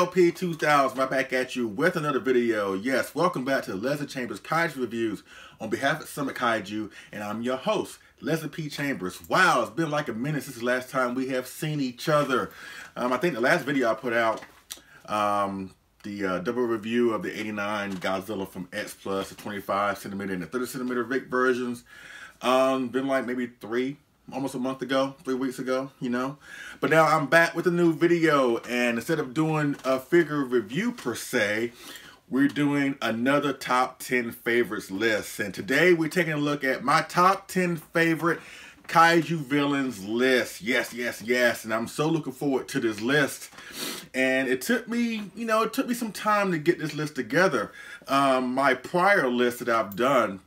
LP2000 right back at you with another video. Yes, welcome back to Leslie Chambers Kaiju Reviews on behalf of Summit Kaiju, and I'm your host, Leslie P. Chambers. Wow, it's been like a minute since the last time we have seen each other. I think the last video I put out, the double review of the 89 Godzilla from X Plus, the 25 centimeter and the 30 centimeter Vic versions, been like maybe almost a month ago, 3 weeks ago, you know. But now I'm back with a new video, and instead of doing a figure review per se, we're doing another top 10 favorites list. And today we're taking a look at my top 10 favorite Kaiju villains list. Yes, yes, yes. And I'm so looking forward to this list. And it took me, it took me some time to get this list together. My prior list that I've done,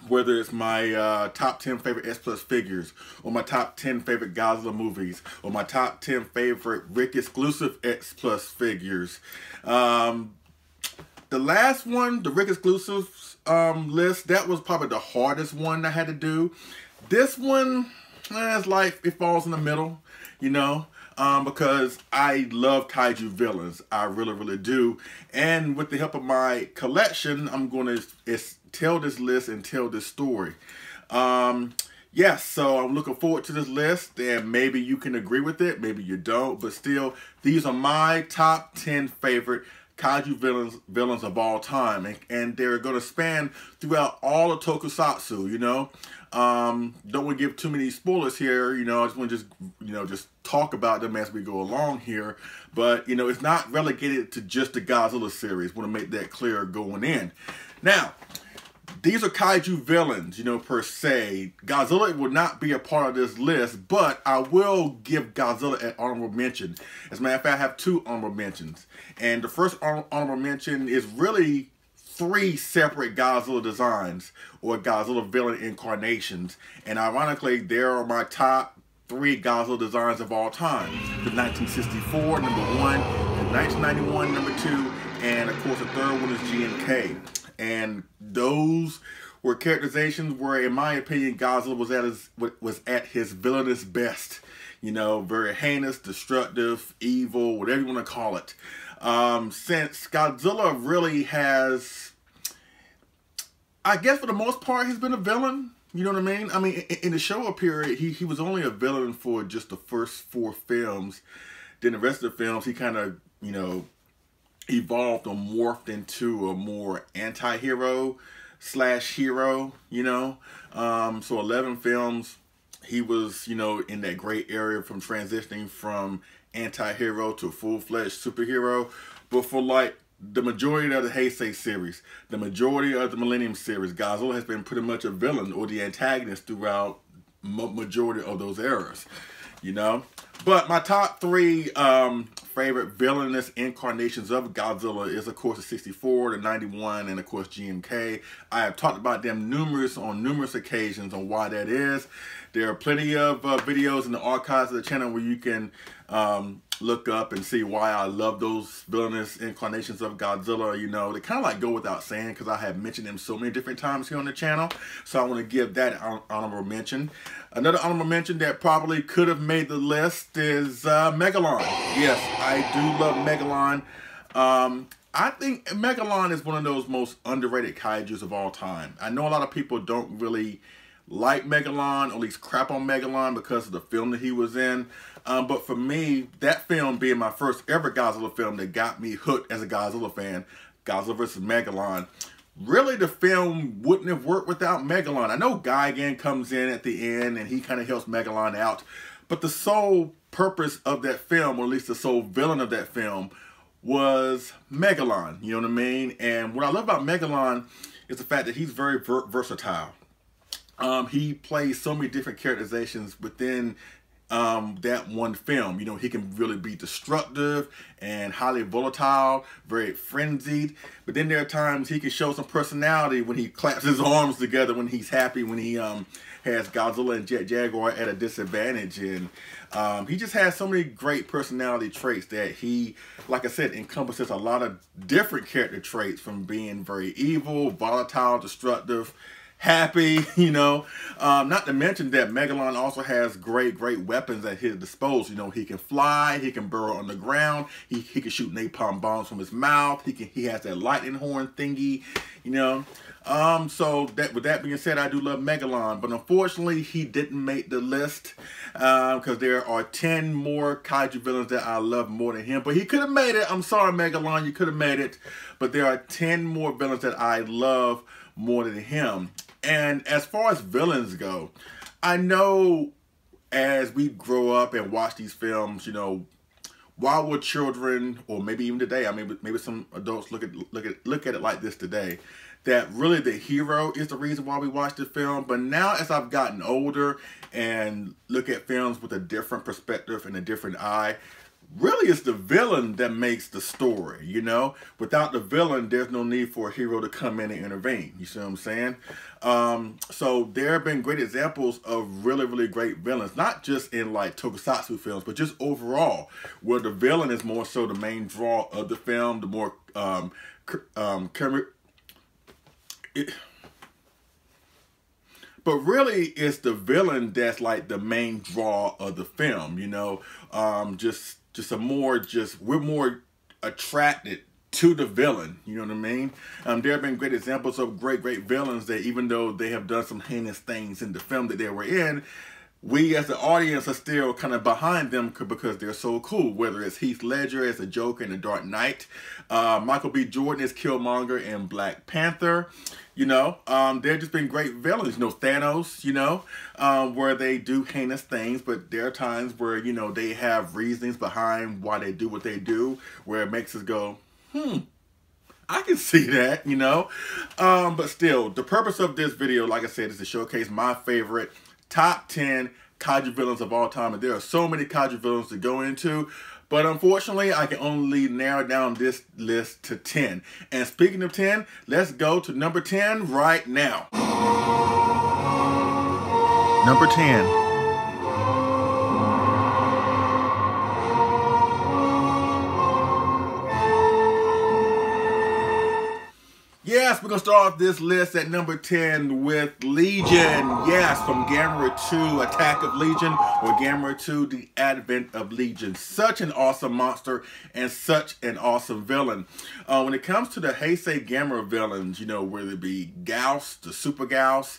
whether it's my top 10 favorite S Plus figures, or my top 10 favorite Godzilla movies, or my top 10 favorite Rick exclusive X Plus figures. The last one, the Rick exclusives list, that was probably the hardest one I had to do. This one, it's like it falls in the middle, because I love Kaiju villains. I really, really do. And with the help of my collection, I'm going to tell this list and tell this story. Yes, so I'm looking forward to this list, and maybe you can agree with it, maybe you don't, but still, these are my top 10 favorite Kaiju villains of all time, and they're going to span throughout all of tokusatsu, Don't want to give too many spoilers here, I just want to just talk about them as we go along here, but, it's not relegated to just the Godzilla series. Want to make that clear going in. Now, these are Kaiju villains, per se. Godzilla will not be a part of this list, but I will give Godzilla an honorable mention. As a matter of fact, I have two honorable mentions. And the first honorable mention is really 3 separate Godzilla designs, or Godzilla villain incarnations. And ironically, there are my top 3 Godzilla designs of all time. The 1964, number 1, the 1991, number 2, and of course the third one is GMK. And those were characterizations where, in my opinion, Godzilla was at his villainous best. Very heinous, destructive, evil, whatever you want to call it. Since Godzilla really has, I guess for the most part, he's been a villain. You know what I mean? I mean, in the Showa period, he was only a villain for just the first 4 films. Then the rest of the films, he kind of, evolved or morphed into a more anti-hero / hero, so 11 films, he was, in that gray area from transitioning from anti-hero to full-fledged superhero. But for like the majority of the Heisei series, the majority of the Millennium series, Godzilla has been pretty much a villain or the antagonist throughout majority of those eras, But my top 3 favorite villainous incarnations of Godzilla is, of course, the 64, the 91, and of course GMK. I have talked about them on numerous occasions on why that is. There are plenty of videos in the archives of the channel where you can look up and see why I love those villainous incarnations of Godzilla. They kind of like go without saying because I have mentioned them so many different times here on the channel. So I want to give that honorable mention. Another honorable mention that probably could have made the list is Megalon. Yes, I do love Megalon. I think Megalon is one of those most underrated kaijus of all time. I know a lot of people don't really like Megalon, or at least crap on Megalon because of the film that he was in. But for me, that film being my first ever Godzilla film that got me hooked as a Godzilla fan, Godzilla vs. Megalon, really the film wouldn't have worked without Megalon. I know Gigan comes in at the end and he kind of helps Megalon out, but the sole purpose of that film, or at least the sole villain of that film, was Megalon, you know what I mean? And what I love about Megalon is the fact that he's very versatile. He plays so many different characterizations within that one film. He can really be destructive and highly volatile, very frenzied, but then there are times he can show some personality when he claps his arms together, when he's happy, when he has Godzilla and Jet Jaguar at a disadvantage. And he just has so many great personality traits that he, like I said, encompasses a lot of different character traits, from being very evil, volatile, destructive, happy, you know. Not to mention that Megalon also has great weapons at his disposal. You know, he can fly, he can burrow on the ground, he can shoot napalm bombs from his mouth, he has that lightning horn thingy, you know. So with that being said, I do love Megalon, but unfortunately he didn't make the list because there are 10 more kaiju villains that I love more than him. But he could have made it. I'm sorry, Megalon, you could have made it. But there are 10 more villains that I love more than him. And as far as villains go, I know as we grow up and watch these films, you know, while we're children, or maybe even today, I mean, maybe some adults look at it like this today, that really the hero is the reason why we watch the film. But now as I've gotten older and look at films with a different perspective and a different eye, really it's the villain that makes the story, you know? Without the villain, there's no need for a hero to come in and intervene. You see what I'm saying? So there have been great examples of really great villains, not just in like tokusatsu films, but just overall, where the villain is more so the main draw of the film, the more but really it's the villain that's like the main draw of the film, you know. We're more attracted to the villain, you know what I mean? There have been great examples of great villains that even though they have done some heinous things in the film that they were in, we as the audience are still kind of behind them because they're so cool. Whether it's Heath Ledger as a Joker in The Dark Knight, Michael B. Jordan as Killmonger in Black Panther, you know, they've just been great villains. You know, Thanos, you know, where they do heinous things, but there are times where, you know, they have reasons behind why they do what they do, where it makes us go, I can see that, you know. But still, the purpose of this video, like I said, is to showcase my favorite top 10 kaiju villains of all time. And there are so many kaiju villains to go into, but unfortunately I can only narrow down this list to 10. And speaking of 10, let's go to number 10 right now. Number 10. Yes, we're going to start off this list at number 10 with Legion. Yes, from Gamera 2, Attack of Legion, or Gamera 2, The Advent of Legion. Such an awesome monster and such an awesome villain. When it comes to the Heisei Gamera villains, you know, whether it be Gauss, the Super Gauss,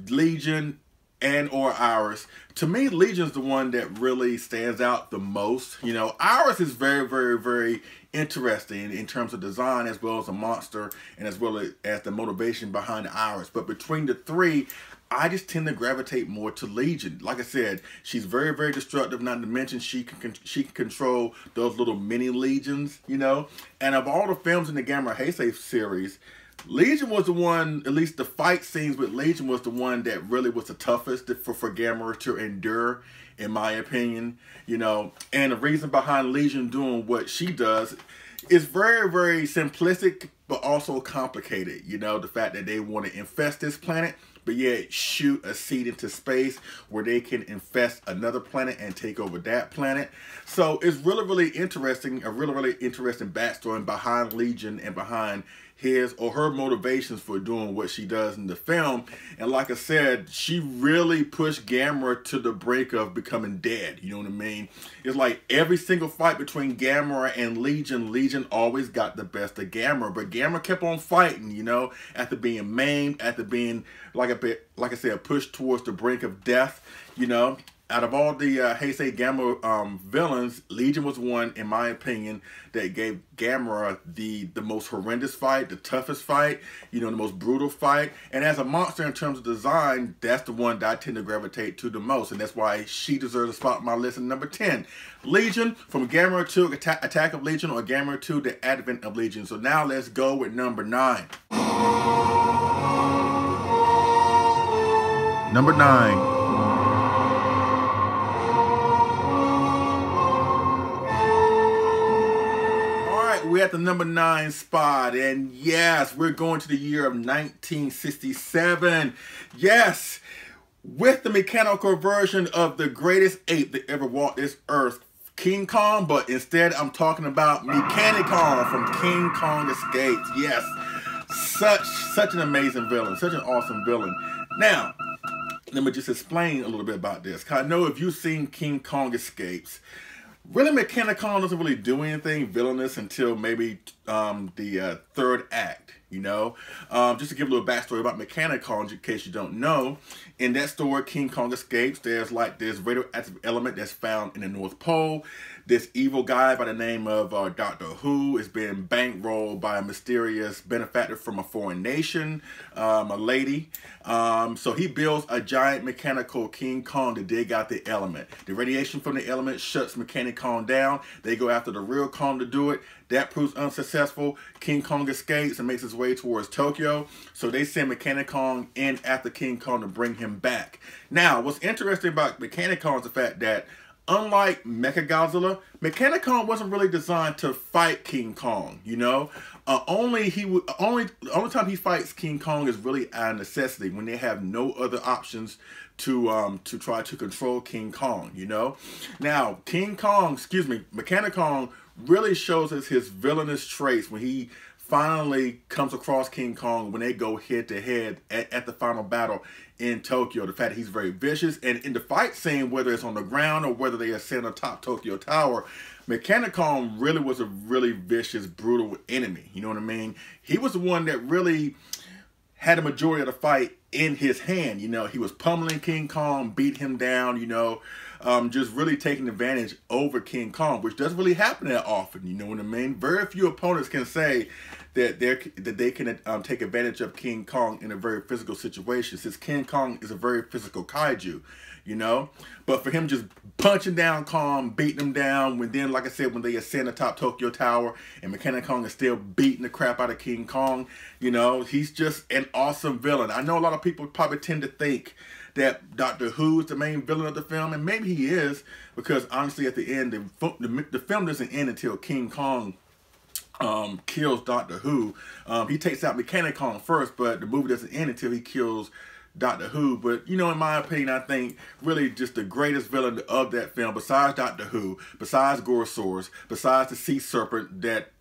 Legion, and or Iris, to me Legion's the one that really stands out the most. You know, Iris is very interesting in terms of design as well as a monster and as well as the motivation behind Iris. But between the three, I just tend to gravitate more to Legion. Like I said, she's very destructive, not to mention she can control those little mini legions, you know. And of all the films in the Gamera Heisei series, Legion was the one, at least the fight scenes with Legion was the one that really was the toughest for Gamera to endure, in my opinion, you know. And the reason behind Legion doing what she does is very simplistic, but also complicated. You know, the fact that they want to infest this planet, but yet shoot a seed into space where they can infest another planet and take over that planet. So it's really interesting, a really interesting backstory behind Legion and behind his or her motivations for doing what she does in the film. And like I said, she really pushed Gamera to the brink of becoming dead. You know what I mean? It's like every single fight between Gamera and Legion, Legion always got the best of Gamera, but Gamera kept on fighting, you know, after being maimed, after being, like I said, pushed towards the brink of death, you know. Out of all the Heisei Gamera villains, Legion was one, in my opinion, that gave Gamera the most horrendous fight, the toughest fight, you know, the most brutal fight. And as a monster in terms of design, that's the one that I tend to gravitate to the most. And that's why she deserves a spot on my list at number 10. Legion, from Gamera 2, Attack of Legion, or Gamera 2, The Advent of Legion. So now let's go with number 9. Number 9. We're at the number 9 spot, and yes, we're going to the year of 1967. Yes, with the mechanical version of the greatest ape that ever walked this earth, King Kong, but instead I'm talking about Mechanicon from King Kong Escapes. Yes, Such an amazing villain, such an awesome villain. Now, let me just explain a little bit about this. Cause I know if you've seen King Kong Escapes, really Mechanicon doesn't really do anything villainous until maybe the third act. You know, just to give a little backstory about Mechanicon, in case you don't know, in that story, King Kong Escapes, there's like this radioactive element that's found in the North Pole. This evil guy by the name of Doctor Who is being bankrolled by a mysterious benefactor from a foreign nation, a lady. So he builds a giant mechanical King Kong to dig out the element. The radiation from the element shuts Mechanicon down. They go after the real Kong to do it. That proves unsuccessful. King Kong escapes and makes his way towards Tokyo. So they send Mechanicon in after King Kong to bring him back. Now, what's interesting about Mechanicon is the fact that unlike Mechagodzilla, Mechanicon wasn't really designed to fight King Kong, you know? Only time he fights King Kong is really out of necessity, when they have no other options to try to control King Kong, you know? Now, Mechanicon really shows us his villainous traits when he finally comes across King Kong, when they go head to head at the final battle in Tokyo. The fact that he's very vicious, and in the fight scene, whether it's on the ground or whether they ascend atop Tokyo Tower, Mechanicon really was a really vicious, brutal enemy. You know what I mean? He was the one that really had the majority of the fight in his hand. You know, he was pummeling King Kong, beat him down, you know, just really taking advantage over King Kong, which doesn't really happen that often. You know what I mean? Very few opponents can say that they can take advantage of King Kong in a very physical situation, since King Kong is a very physical kaiju, you know? But for him just punching down Kong, beating him down, when then, like I said, when they ascend atop Tokyo Tower and Mechanicon is still beating the crap out of King Kong, you know, he's just an awesome villain. I know a lot of people probably tend to think that Doctor Who is the main villain of the film, and maybe he is, because honestly at the end, the film doesn't end until King Kong kills Doctor Who. He takes out Mechanicon first, but the movie doesn't end until he kills Doctor Who. But, you know, in my opinion, I think really just the greatest villain of that film, besides Doctor Who, besides Gorosaurus, besides the sea serpent, that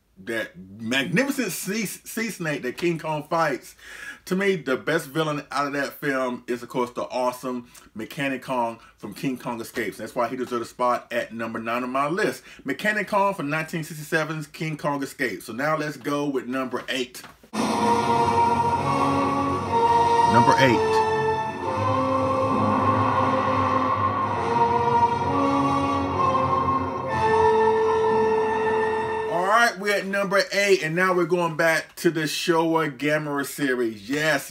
magnificent sea snake that King Kong fights, to me, the best villain out of that film is, of course, the awesome Mechanicon from King Kong Escapes. That's why he deserves a spot at number 9 on my list. Mechanicon from 1967's King Kong Escapes. So now let's go with number 8. Number 8. We're at number 8, and now we're going back to the Showa Gamera series. Yes,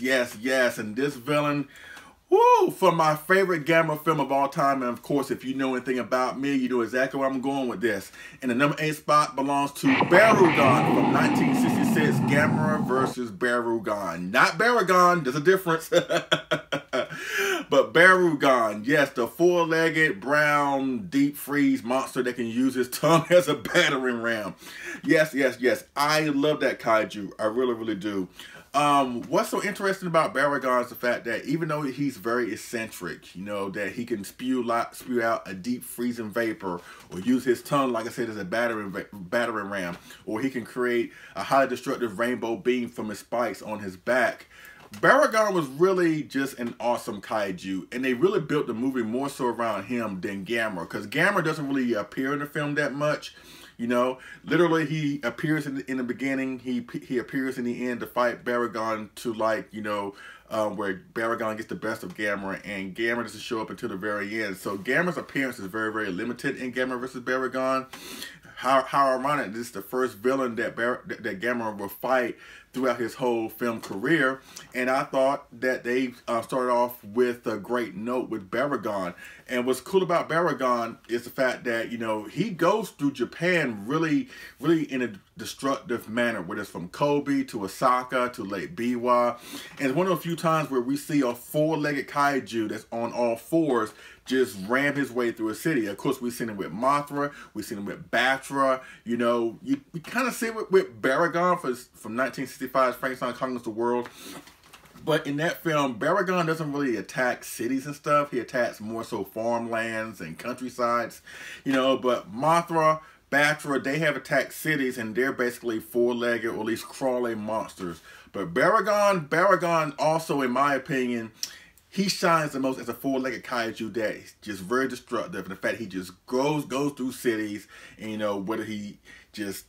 and this villain, woo, from my favorite Gamera film of all time. And of course, if you know anything about me, you know exactly where I'm going with this. And the number 8 spot belongs to Barugon from 1966, Gamera versus Barugon. Not Baragon, there's a difference. But Barugon, yes, the 4-legged brown deep freeze monster that can use his tongue as a battering ram. Yes. I love that kaiju. I really do. What's so interesting about Barugon is the fact that even though he's very eccentric, you know, that he can spew out a deep freezing vapor, or use his tongue, like I said, as a battering ram, or he can create a highly destructive rainbow beam from his spikes on his back, Barugon was really just an awesome kaiju, and they really built the movie more so around him than Gamera, because Gamera doesn't really appear in the film that much. You know, literally he appears in the beginning, he appears in the end to fight Barugon to, like, you know, where Barugon gets the best of Gamera, and Gamera doesn't show up until the very end. So Gamera's appearance is very limited in Gamera versus Barugon. How ironic, this is the first villain that Gamera will fight throughout his whole film career, and I thought that they started off with a great note with Barugon. And what's cool about Barugon is the fact that, you know, he goes through Japan really in a destructive manner, whether it's from Kobe to Osaka to Lake Biwa. And it's one of the few times where we see a 4-legged kaiju that's on all fours just ram his way through a city. Of course, we've seen it with Mothra, we've seen it with Batra. You know, we kind of see it with Barugon from 1965's Frankenstein Conquers the World. But in that film, Barugon doesn't really attack cities and stuff. He attacks more so farmlands and countrysides, you know. But Mothra, Batra, they have attacked cities, and they're basically four-legged or at least crawling monsters. But Baragon also, in my opinion, he shines the most as a four-legged kaiju that is just very destructive. And the fact he just goes through cities, and you know, whether he's just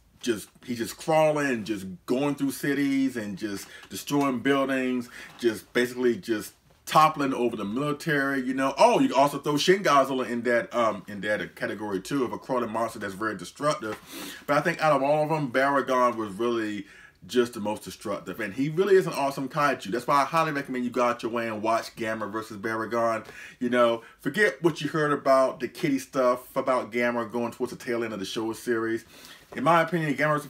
crawling, just going through cities and just destroying buildings, just basically just toppling over the military, you know. Oh, you can also throw Shin Godzilla in that category too, of a crawling monster that's very destructive. But I think out of all of them, Baragon was really just the most destructive, and he really is an awesome kaiju. That's why I highly recommend you go out your way and watch Gamera versus Baragon. You know, forget what you heard about the kitty stuff about Gamera going towards the tail end of the Showa series. In my opinion, Gamera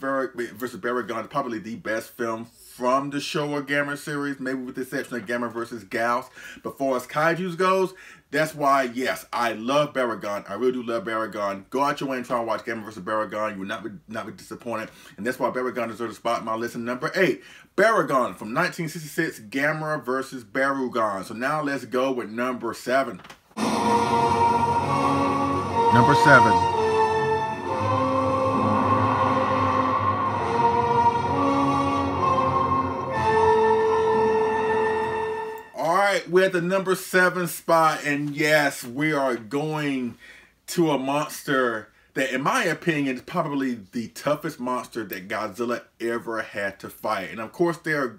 versus Baragon is probably the best film from the Showa Gamera series, maybe with the exception of Gamera versus Gauss. But as far as kaijus goes, that's why, yes, I love Baragon. I really do love Baragon. Go out your way and try and watch Gamera versus Baragon. You will not be disappointed. And that's why Baragon deserves a spot in my list. Number 8, Baragon from 1966, Gamera versus Barugon. So now let's go with number 7. Number 7. We're at the number 7 spot, and yes, we are going to a monster that, in my opinion, is probably the toughest monster that Godzilla ever had to fight. And of course, there are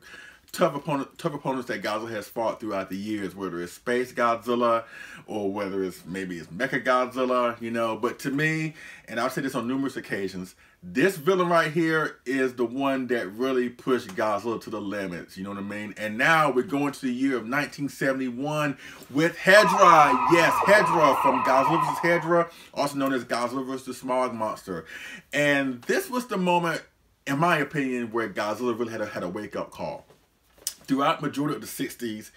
tough opponents that Godzilla has fought throughout the years, whether it's Space Godzilla or whether it's Mecha Godzilla, you know. But to me, and I've said this on numerous occasions, this villain right here is the one that really pushed Godzilla to the limits, you know what I mean? And now we're going to the year of 1971 with Hedra. Yes, Hedra from Godzilla vs. Hedra, also known as Godzilla vs. the Smog Monster. And this was the moment, in my opinion, where Godzilla really had a wake-up call. Throughout the majority of the 60s,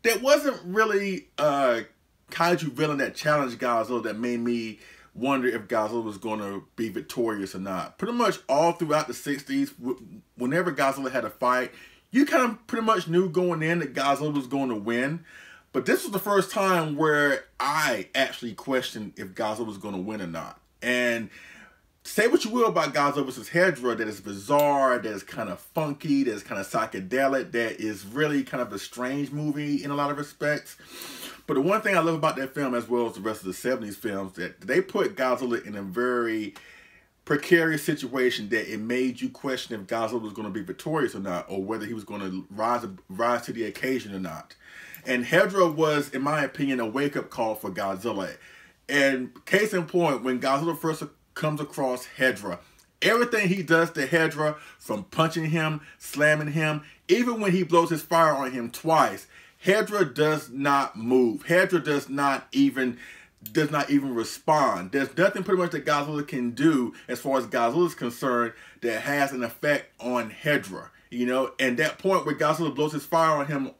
there wasn't really a kaiju villain that challenged Godzilla that made me wonder if Godzilla was going to be victorious or not. Pretty much all throughout the 60s, whenever Godzilla had a fight, you kind of pretty much knew going in that Godzilla was going to win. But this was the first time where I actually questioned if Godzilla was going to win or not. And say what you will about Godzilla vs. Hedra, that is bizarre, that is kind of funky, that is kind of psychedelic, that is really kind of a strange movie in a lot of respects. But the one thing I love about that film, as well as the rest of the 70s films, that they put Godzilla in a very precarious situation that it made you question if Godzilla was going to be victorious or not, or whether he was going to rise to the occasion or not. And Hedra was, in my opinion, a wake-up call for Godzilla. And case in point, when Godzilla first comes across Hedra, everything he does to Hedra, from punching him, slamming him, even when he blows his fire on him twice, Hedra does not move. Hedra does not even respond. There's nothing pretty much that Godzilla can do as far as Godzilla is concerned that has an effect on Hedra. You know, and that point where Godzilla blows his fire on him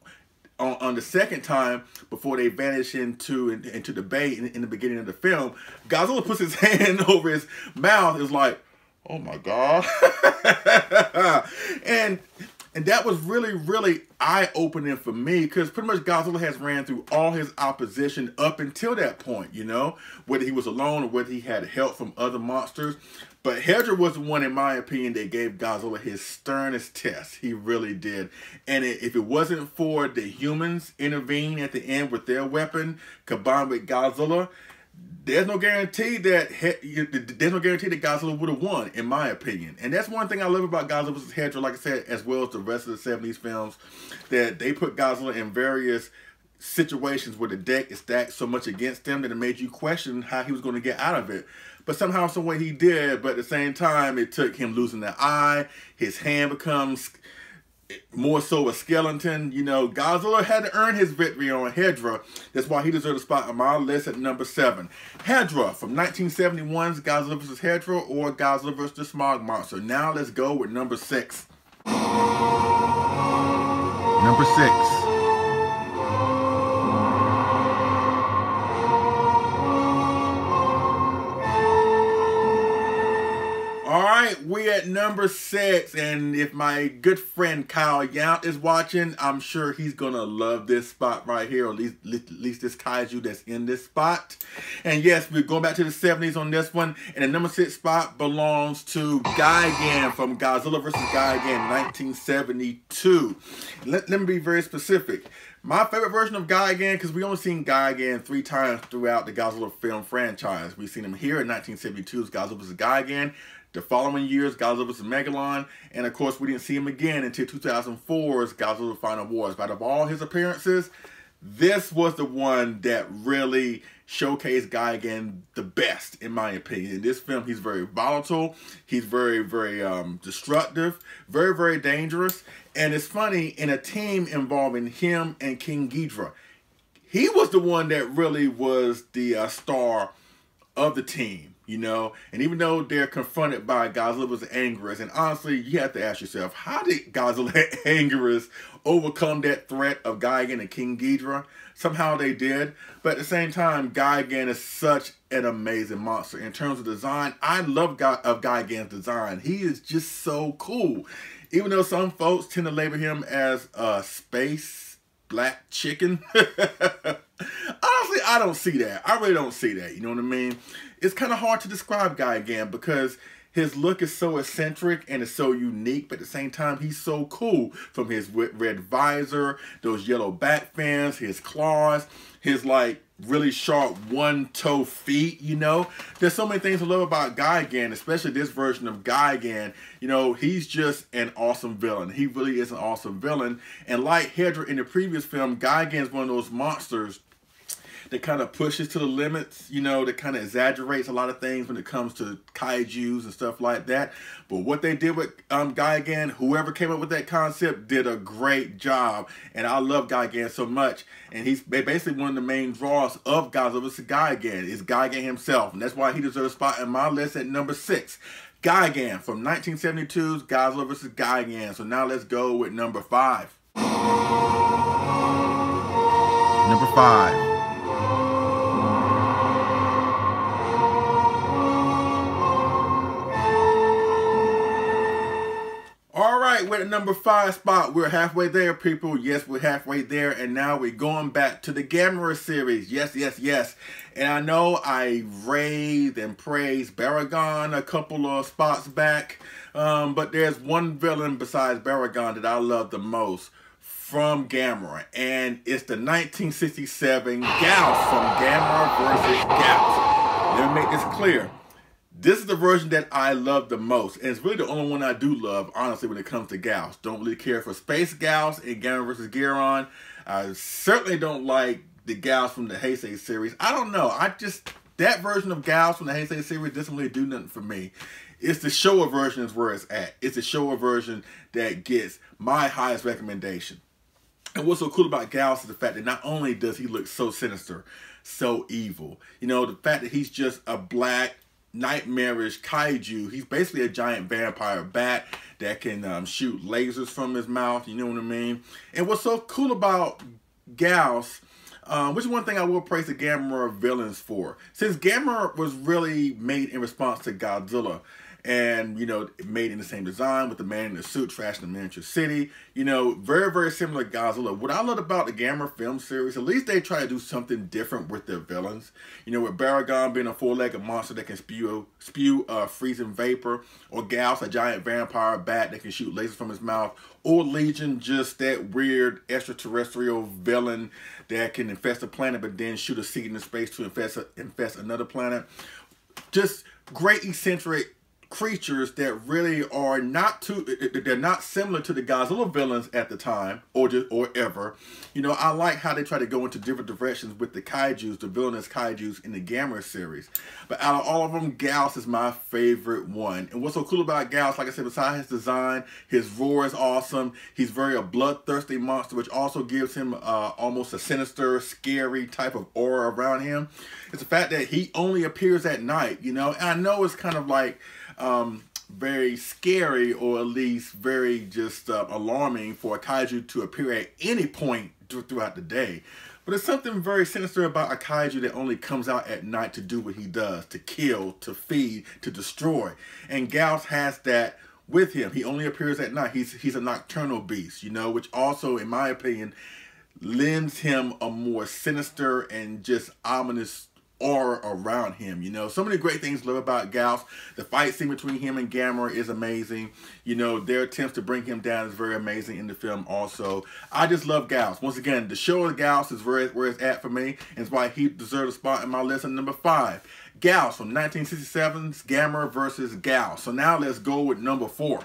on the second time before they vanish into the bay in the beginning of the film, Godzilla puts his hand over his mouth. Is like, oh my God. And that was really, really eye-opening for me, because pretty much Godzilla has ran through all his opposition up until that point, you know, whether he was alone or whether he had help from other monsters. But Hedra was the one, in my opinion, that gave Godzilla his sternest test. He really did. And if it wasn't for the humans intervening at the end with their weapon combined with Godzilla, there's no guarantee that Godzilla would have won, in my opinion. And that's one thing I love about Godzilla vs. Hedra, like I said, as well as the rest of the 70s films, that they put Godzilla in various situations where the deck is stacked so much against him that it made you question how he was going to get out of it. But somehow, some way he did. But at the same time, it took him losing the eye. His hand becomes more so a skeleton. You know, Godzilla had to earn his victory on Hedra. That's why he deserves a spot on my list at number 7. Hedra from 1971's Godzilla vs. Hedra, or Godzilla vs. the Smog Monster. Now let's go with number 6. Number 6. Alright, we're at at number 6, and if my good friend Kyle Yount is watching, I'm sure he's gonna love this spot right here, or at least this kaiju that's in this spot. And yes, we're going back to the 70s on this one, and the number 6 spot belongs to Gigan from Godzilla vs. Gigan 1972. Let me be very specific. My favorite version of Gigan, because we only seen Gigan 3 times throughout the Godzilla film franchise. We've seen him here in 1972's Godzilla vs. Gigan, the following year's Godzilla vs. Megalon, and of course we didn't see him again until 2004's Godzilla Final Wars. But out of all his appearances, this was the one that really showcased Gigan the best, in my opinion. In this film, he's very volatile, he's very destructive, very dangerous. And it's funny, in a team involving him and King Ghidorah, he was the one that really was the star of the team, you know. And even though they're confronted by Godzilla's Anguirus, and honestly, you have to ask yourself, how did Godzilla Anguirus overcome that threat of Gigan and King Ghidorah? Somehow they did. But at the same time, Gigan is such an amazing monster. In terms of design, I love Gigan's design. He is just so cool. Even though some folks tend to label him as a space black chicken. Honestly, I don't see that. I really don't see that. You know what I mean? It's kind of hard to describe Gigan because his look is so eccentric and it's so unique, but at the same time, he's so cool. From his red visor, those yellow back fins, his claws, his like really sharp one-toe feet, you know. There's so many things to love about Gigan, especially this version of Gigan. You know, he's just an awesome villain. He really is an awesome villain. And like Hydra in the previous film, Gigan is one of those monsters that kind of pushes to the limits, you know, that kind of exaggerates a lot of things when it comes to kaijus and stuff like that. But what they did with Gigan, whoever came up with that concept did a great job. And I love Gigan so much. And he's basically one of the main draws of Godzilla vs. Gigan is Gigan himself. And that's why he deserves a spot in my list at number 6. Gigan from 1972's Godzilla vs. Gigan. So now let's go with number 5. Number 5. Alright, we're at number 5 spot. We're halfway there, people. Yes, we're halfway there. And now we're going back to the Gamera series. Yes. And I know I raved and praised Baragon a couple of spots back. But there's one villain besides Baragon that I love the most from Gamera. And it's the 1967 Gyaos from Gamera vs. Gyaos. Let me make this clear. This is the version that I love the most, and it's really the only one I do love, honestly, when it comes to Gyaos. Don't really care for Space Gyaos in Gamera vs. Giron. I certainly don't like the Gyaos from the Heisei series. I don't know. That version of Gyaos from the Heisei series doesn't really do nothing for me. It's the Showa version is where it's at. It's the Showa version that gets my highest recommendation. And what's so cool about Gyaos is the fact that not only does he look so sinister, so evil, you know, the fact that he's just a black, nightmarish kaiju. He's basically a giant vampire bat that can shoot lasers from his mouth, you know what I mean? And what's so cool about Gyaos, which is one thing I will praise the Gamera villains for. Since Gamera was really made in response to Godzilla, and, you know, made in the same design with the man in the suit trashing the miniature city. You know, very similar to Godzilla. What I love about the Gamera film series, at least they try to do something different with their villains. You know, with Baragon being a four-legged monster that can spew freezing vapor, or Gyaos, a giant vampire bat that can shoot lasers from his mouth, or Legion, just that weird extraterrestrial villain that can infest a planet but then shoot a seed into space to infest another planet. Just great eccentric creatures that really are they're not similar to the Godzilla villains at the time or ever. You know, I like how they try to go into different directions with the kaijus, the villainous kaijus in the Gamera series. But out of all of them, Gyaos is my favorite one. And what's so cool about Gyaos, like I said, besides his design, his roar is awesome. He's a bloodthirsty monster, which also gives him almost a sinister, scary type of aura around him. It's the fact that he only appears at night, you know. And I know it's kind of like very scary, or at least very just alarming for a kaiju to appear at any point throughout the day. But there's something very sinister about a kaiju that only comes out at night to do what he does, to kill, to feed, to destroy. And Gyaos has that with him. He only appears at night. He's a nocturnal beast, you know, which also, in my opinion, lends him a more sinister and just ominous aura around him, you know. So many great things to love about Gauss. The fight scene between him and Gamera is amazing. You know, their attempts to bring him down is very amazing in the film also. I just love Gauss. Once again, the show of Gauss is where it's at for me, and it's why he deserves a spot in my list at number 5. Gauss from 1967's Gamera versus Gauss. So now let's go with number 4.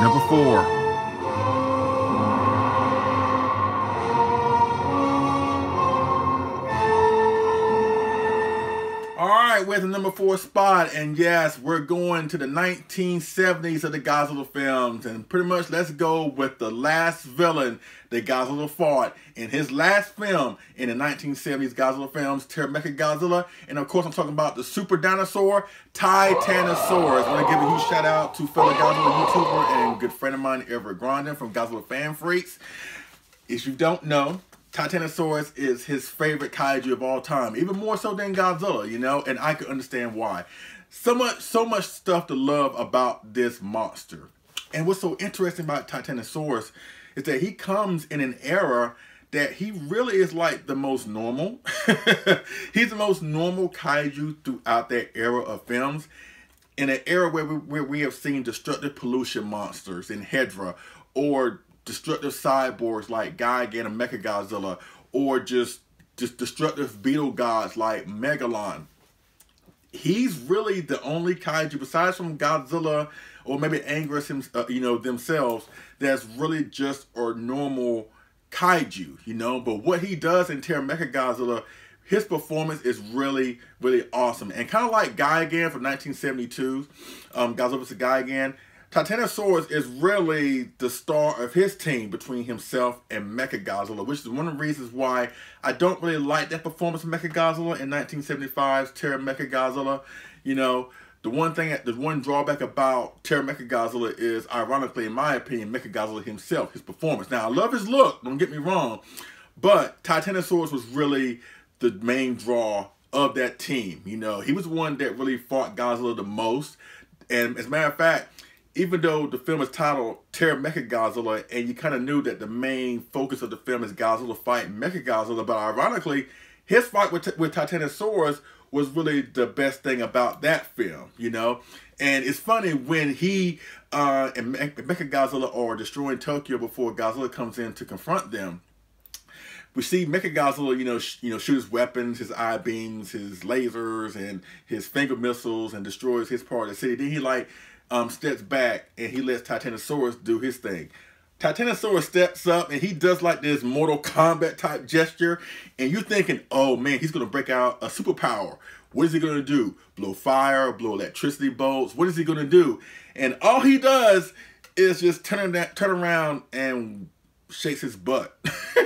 Number 4. Alright, we're at the number 4 spot, and yes, we're going to the 1970s of the Godzilla films, and pretty much let's go with the last villain that Godzilla fought in his last film in the 1970s Godzilla films, Mechagodzilla, and of course I'm talking about the super dinosaur, Titanosaurus. I want to give a huge shout out to fellow Godzilla YouTuber and good friend of mine, Everett Grondin from Godzilla Fan Freaks. If you don't know, Titanosaurus is his favorite kaiju of all time, even more so than Godzilla, you know, and I can understand why. So much stuff to love about this monster. And what's so interesting about Titanosaurus is that he comes in an era that he really is like the most normal. He's the most normal kaiju throughout that era of films. In an era where we have seen destructive pollution monsters in Hedra, or destructive cyborgs like Gigan and Mechagodzilla, or just destructive beetle gods like Megalon. He's really the only kaiju, besides from Godzilla or maybe Anguirus, you know, themselves, that's really just a normal kaiju, you know. But what he does in Mechagodzilla, his performance is really, really awesome. And kind of like Gigan from 1972, Godzilla vs. Gigan, Titanosaurus is really the star of his team between himself and Mechagodzilla, which is one of the reasons why I don't really like that performance of Mechagodzilla in 1975's Mechagodzilla. You know, the one drawback about Mechagodzilla is, ironically, in my opinion, Mechagodzilla himself, his performance. Now, I love his look, don't get me wrong, but Titanosaurus was really the main draw of that team. You know, he was the one that really fought Godzilla the most. And as a matter of fact, even though the film is titled Mechagodzilla, and you kind of knew that the main focus of the film is Godzilla fighting Mechagodzilla, but ironically, his fight with Titanosaurus was really the best thing about that film, you know? And it's funny, when he and Mechagodzilla are destroying Tokyo before Godzilla comes in to confront them, we see Mechagodzilla, you know, shoot his weapons, his eye beams, his lasers, and his finger missiles, and destroys his part of the city. Then he steps back and he lets Titanosaurus do his thing. Titanosaurus steps up and he does like this Mortal Kombat type gesture, and you're thinking, oh man, he's gonna break out a superpower. What is he gonna do? Blow fire, blow electricity bolts? What is he gonna do? And all he does is just turn around and shakes his butt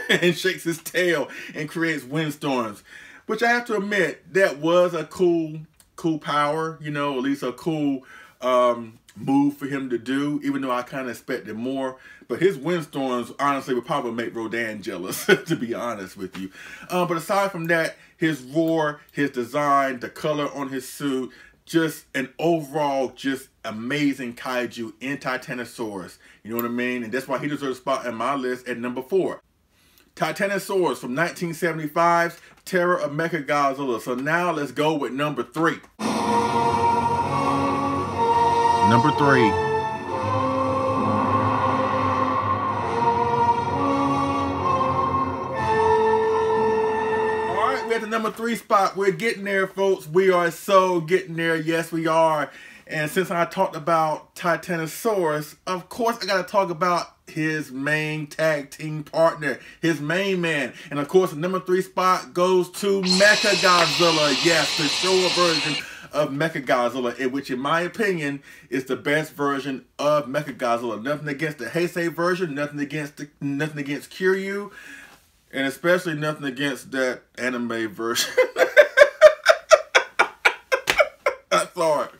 and shakes his tail and creates windstorms, which I have to admit, that was a cool power, you know, at least a cool move for him to do, even though I kind of expected more. But his windstorms, honestly, would probably make Rodan jealous, to be honest with you. But aside from that, his roar, his design, the color on his suit, just an overall just amazing kaiju in Titanosaurus. You know what I mean? And that's why he deserves a spot in my list at number 4. Titanosaurus from 1975's Terror of Mechagodzilla. So now let's go with number 3. Number 3. Alright, we're at the number 3 spot. We're getting there, folks. We are so getting there. Yes, we are. And since I talked about Titanosaurus, of course I gotta talk about his main tag team partner, his main man. And of course the number 3 spot goes to Mechagodzilla. Yes, the Showa version of Mechagodzilla, in which in my opinion is the best version of Mechagodzilla. Nothing against the Heisei version, nothing against Kiryu, and especially nothing against that anime version. I'm sorry.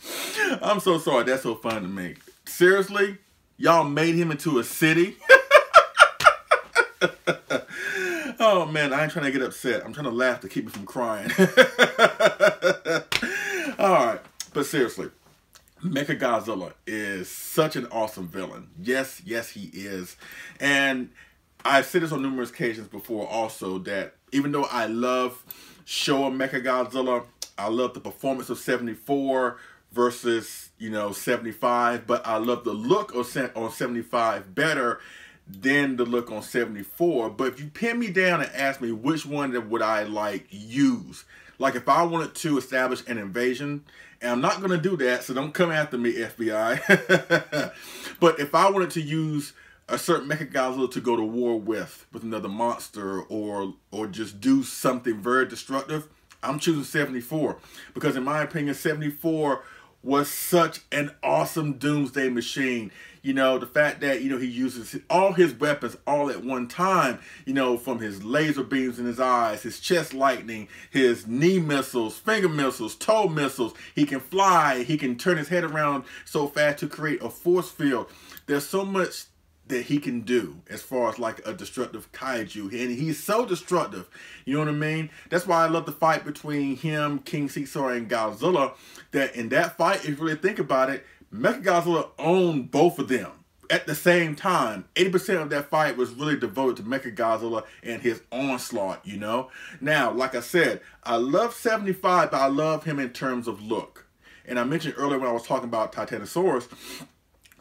I'm so sorry. That's so fun to me. Seriously? Y'all made him into a city? Oh man, I ain't trying to get upset. I'm trying to laugh to keep me from crying. Alright, but seriously, Mechagodzilla is such an awesome villain. Yes, yes, he is. And I've said this on numerous occasions before also, that even though I love Showa Mechagodzilla, I love the performance of 74 versus, 75, but I love the look on 75 better than the look on 74. But if you pin me down and ask me which one would I like use, like if I wanted to establish an invasion, and I'm not going to do that, so don't come after me, FBI. But if I wanted to use a certain Mechagodzilla to go to war with another monster, or just do something very destructive, I'm choosing 74. Because in my opinion, 74 was such an awesome doomsday machine. The fact that, he uses all his weapons all at one time, from his laser beams in his eyes, his chest lightning, his knee missiles, finger missiles, toe missiles. He can fly. He can turn his head around so fast to create a force field. There's so much that he can do as far as like a destructive kaiju, and he's so destructive, you know what I mean? That's why I love the fight between him, King Caesar, and Godzilla. That in that fight, if you really think about it, Mechagodzilla owned both of them at the same time. 80% of that fight was really devoted to Mechagodzilla and his onslaught, Now, like I said, I love 75, but I love him in terms of look. And I mentioned earlier when I was talking about Titanosaurus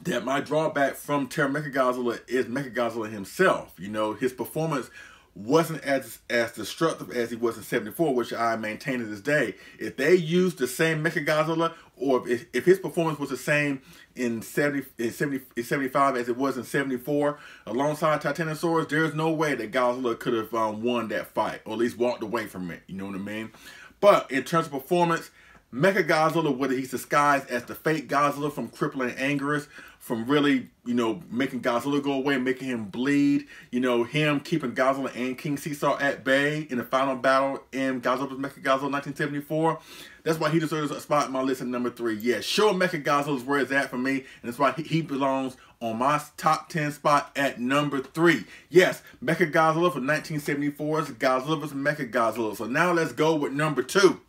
that my drawback from Terra Mechagodzilla is Mechagodzilla himself. His performance wasn't as destructive as he was in 74, which I maintain to this day. If they used the same Mechagodzilla, or if his performance was the same in 75 as it was in 74, alongside Titanosaurus, there's no way that Godzilla could have won that fight, or at least walked away from it, you know what I mean? But in terms of performance, Mechagodzilla, whether he's disguised as the fake Godzilla from Crippling Anguirus, from really, making Godzilla go away, making him bleed, him keeping Godzilla and King Caesar at bay in the final battle in Godzilla vs. Mechagodzilla 1974. That's why he deserves a spot in my list at number 3. Yeah, sure, Mechagodzilla is where it's at for me, and that's why he belongs on my top 10 spot at number 3. Yes, Mechagodzilla for 1974 is Godzilla vs. Mechagodzilla. So now let's go with number 2.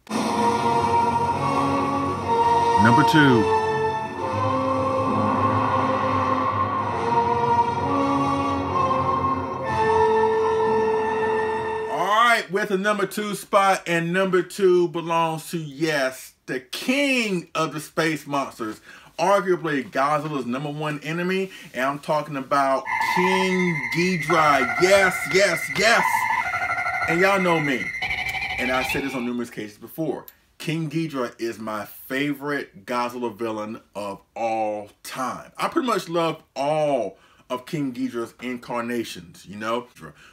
Number 2. With the number 2 spot, and number 2 belongs to, yes, the king of the space monsters, arguably Godzilla's number 1 enemy, and I'm talking about King Ghidorah. Yes, yes, yes. And y'all know me, and I've said this on numerous cases before. King Ghidorah is my favorite Godzilla villain of all time. I pretty much love all of King Ghidorah's incarnations,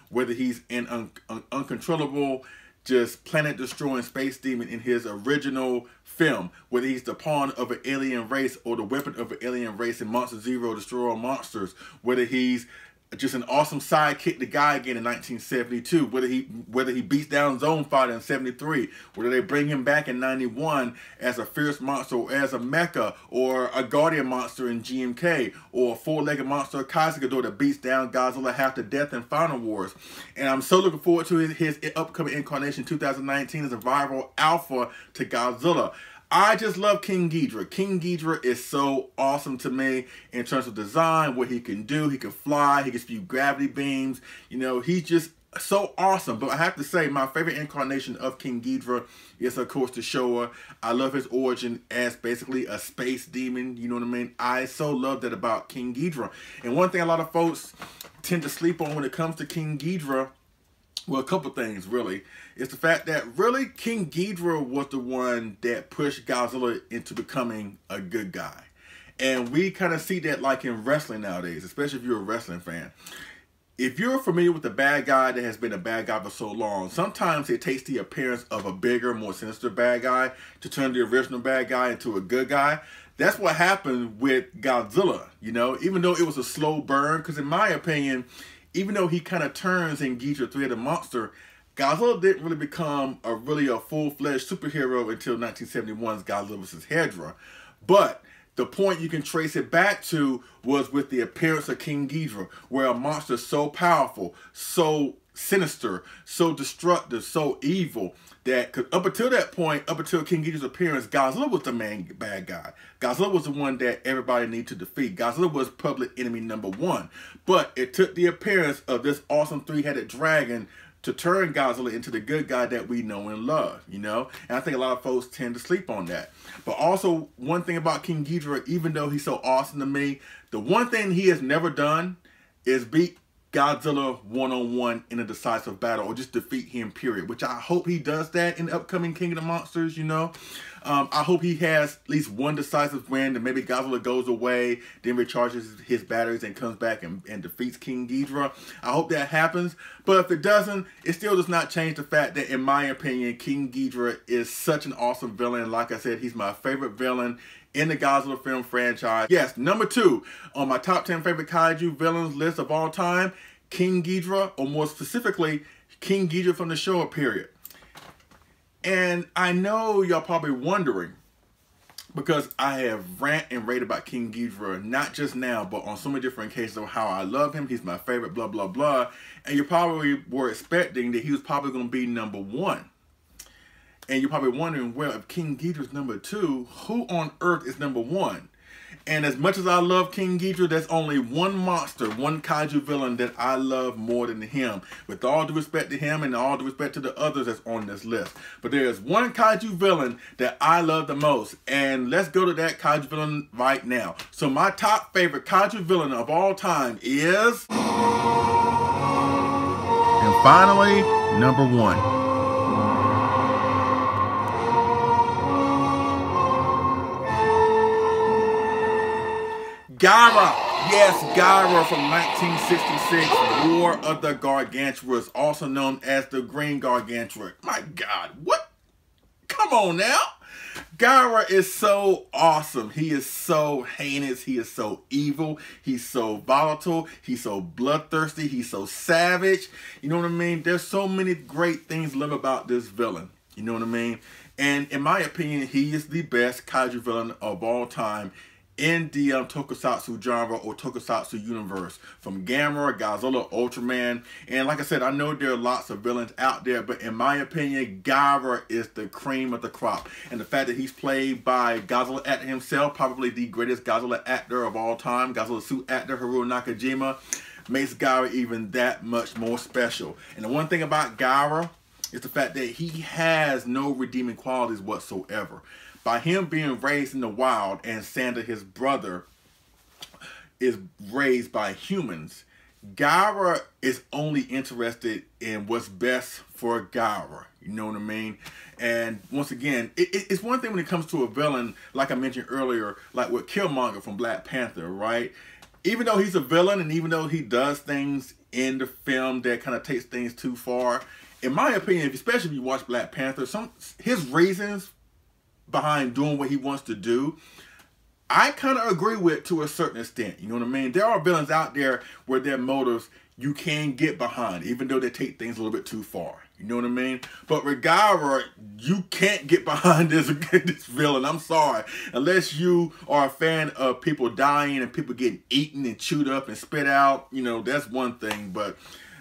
whether he's an uncontrollable, just planet-destroying space demon in his original film, whether he's the pawn of an alien race or the weapon of an alien race in Monster Zero, Destroyer All Monsters, whether he's just an awesome sidekick to Guy again in 1972, whether he beats down Zone Fighter in 73, whether they bring him back in 91 as a fierce monster, or as a mecha, or a guardian monster in GMK, or a four-legged monster, Kaiju, that beats down Godzilla half to death in Final Wars. And I'm so looking forward to his upcoming incarnation 2019 as a viral alpha to Godzilla. I just love King Ghidorah. King Ghidorah is so awesome to me in terms of design, what he can do. He can fly, he can spew gravity beams. He's just so awesome. But I have to say, my favorite incarnation of King Ghidorah is, of course, the Showa. I love his origin as basically a space demon. You know what I mean? I so love that about King Ghidorah. And one thing a lot of folks tend to sleep on when it comes to King Ghidorah, well, a couple things, really. It's the fact that, really, King Ghidorah was the one that pushed Godzilla into becoming a good guy. And we kind of see that like in wrestling nowadays, especially if you're a wrestling fan. If you're familiar with the bad guy that has been a bad guy for so long, sometimes it takes the appearance of a bigger, more sinister bad guy to turn the original bad guy into a good guy. That's what happened with Godzilla, even though it was a slow burn, because in my opinion, even though he kind of turns in Ghidorah 3 the Monster, Godzilla didn't really become a full-fledged superhero until 1971's Godzilla vs. Hedorah. But the point you can trace it back to was with the appearance of King Ghidorah, where a monster so powerful, so sinister, so destructive, so evil that up until that point, up until King Ghidorah's appearance, Godzilla was the main bad guy. Godzilla was the one that everybody needed to defeat. Godzilla was public enemy number one. But it took the appearance of this awesome three-headed dragon to turn Godzilla into the good guy that we know and love, you know? And I think a lot of folks tend to sleep on that. But also, one thing about King Ghidorah, even though he's so awesome to me, the one thing he has never done is beat Godzilla one-on-one in a decisive battle, or just defeat him, period. Which I hope he does that in the upcoming King of the Monsters, you know? I hope he has at least one decisive win, and maybe Godzilla goes away, then recharges his batteries and comes back and defeats King Ghidorah. I hope that happens. But if it doesn't, it still does not change the fact that, in my opinion, King Ghidorah is such an awesome villain. Like I said, he's my favorite villain in the Godzilla film franchise. Yes, number 2 on my top 10 favorite kaiju villains list of all time, King Ghidorah, or more specifically, King Ghidorah from the Showa period. And I know y'all probably wondering, because I have ranted and raved about King Ghidorah, not just now, but on so many different occasions of how I love him, he's my favorite, blah, blah, blah. And you probably were expecting that he was probably going to be number 1. And you're probably wondering, well, if King Ghidorah's number 2, who on earth is number 1? And as much as I love King Ghidorah, there's only one monster, one kaiju villain that I love more than him. With all due respect to him and all due respect to the others that's on this list. But there is one kaiju villain that I love the most. And let's go to that kaiju villain right now. So my top favorite kaiju villain of all time is... And finally, number 1. Gaara, yes, Gaara from 1966, War of the Gargantuas, also known as the Green Gargantua. My God, what? Come on now. Gaara is so awesome. He is so heinous. He is so evil. He's so volatile. He's so bloodthirsty. He's so savage. You know what I mean? There's so many great things to love about this villain. You know what I mean? And in my opinion, he is the best kaiju villain of all time in the tokusatsu genre or tokusatsu universe, from Gamera, Godzilla, Ultraman. And like I said, I know there are lots of villains out there, but in my opinion, Gaara is the cream of the crop. And the fact that he's played by Godzilla actor himself, probably the greatest Godzilla actor of all time, Godzilla suit actor Haruo Nakajima, makes Gaara even that much more special. And the one thing about Gaara is the fact that he has no redeeming qualities whatsoever. By him being raised in the wild, and Sander, his brother, is raised by humans, Gaara is only interested in what's best for Gaara. You know what I mean? And once again, it's one thing when it comes to a villain, like I mentioned earlier, like with Killmonger from Black Panther, right? Even though he's a villain, and even though he does things in the film that kind of takes things too far, in my opinion, especially if you watch Black Panther, his reasons behind doing what he wants to do, I kind of agree with to a certain extent. You know what I mean? There are villains out there where their motives you can get behind, even though they take things a little bit too far. You know what I mean? But with Gaara, you can't get behind this villain. I'm sorry. Unless you are a fan of people dying and people getting eaten and chewed up and spit out, you know, that's one thing. But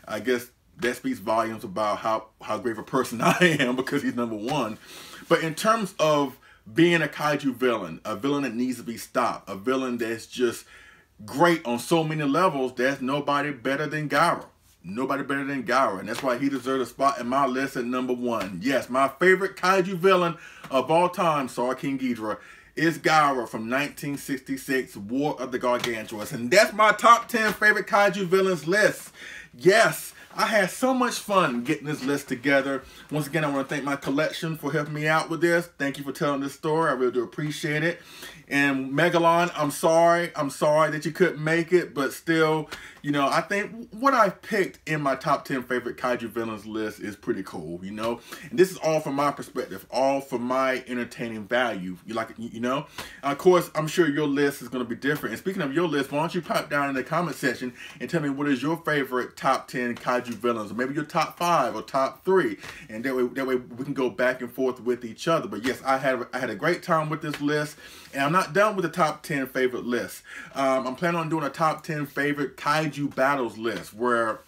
I guess that speaks volumes about how great of a person I am, because he's number 1. But in terms of being a kaiju villain, a villain that needs to be stopped, a villain that's just great on so many levels, there's nobody better than Gaara. Nobody better than Gaara. And that's why he deserves a spot in my list at number 1. Yes, my favorite kaiju villain of all time, sorry, King Ghidorah, is Gaara from 1966, War of the Gargantuas. And that's my top 10 favorite kaiju villains list. Yes, I had so much fun getting this list together. Once again, I want to thank my collection for helping me out with this. Thank you for telling this story. I really do appreciate it. And Megalon, I'm sorry. I'm sorry that you couldn't make it, but still, you know, I think what I picked in my top 10 favorite kaiju villains list is pretty cool, you know. And this is all from my perspective, all for my entertaining value. You know. Of course, I'm sure your list is going to be different. And speaking of your list, why don't you pop down in the comment section and tell me what is your favorite top 10 kaiju villains, or maybe your top 5 or top 3, and that way we can go back and forth with each other. But yes, I had a great time with this list. And I'm not done with the top 10 favorite lists. I'm planning on doing a top 10 favorite kaiju battles list, where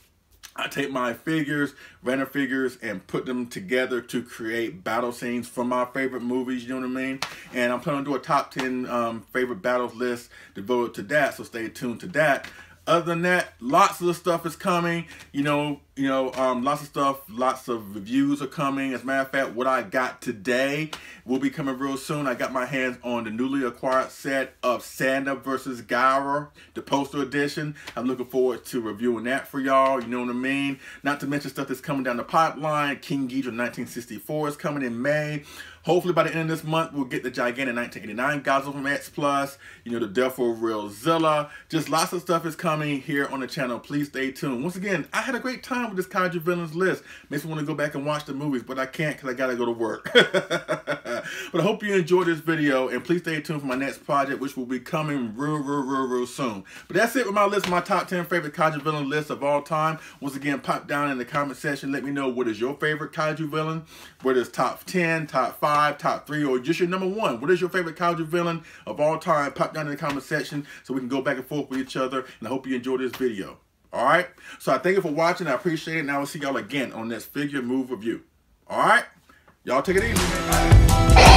I take my figures, random figures, and put them together to create battle scenes from my favorite movies, you know what I mean? And I'm planning to do a top 10 favorite battles list devoted to that, so stay tuned to that. Other than that, lots of the stuff is coming. Lots of stuff, lots of reviews are coming. As a matter of fact, what I got today will be coming real soon. I got my hands on the newly acquired set of Santa vs. Gyra, the poster edition. I'm looking forward to reviewing that for y'all, you know what I mean? Not to mention stuff that's coming down the pipeline. King Ghidorah 1964 is coming in May. Hopefully by the end of this month, we'll get the gigantic 1989 Godzilla from X Plus, the Death for Real Zilla. Just lots of stuff is coming here on the channel. Please stay tuned. Once again, I had a great time with this Kaiju Villains list. Makes me want to go back and watch the movies, but I can't because I got to go to work. But I hope you enjoyed this video, and please stay tuned for my next project, which will be coming real soon. But that's it with my list, my top 10 favorite Kaiju Villain lists of all time. Once again, pop down in the comment section. Let me know what is your favorite Kaiju Villain, whether it's top 10, top 5, top 3, or just your number 1. What is your favorite Kaiju villain of all time? Pop down in the comment section so we can go back and forth with each other, and I hope you enjoyed this video. Alright? So I thank you for watching. I appreciate it, and I will see y'all again on this figure move review. Alright? Y'all take it easy.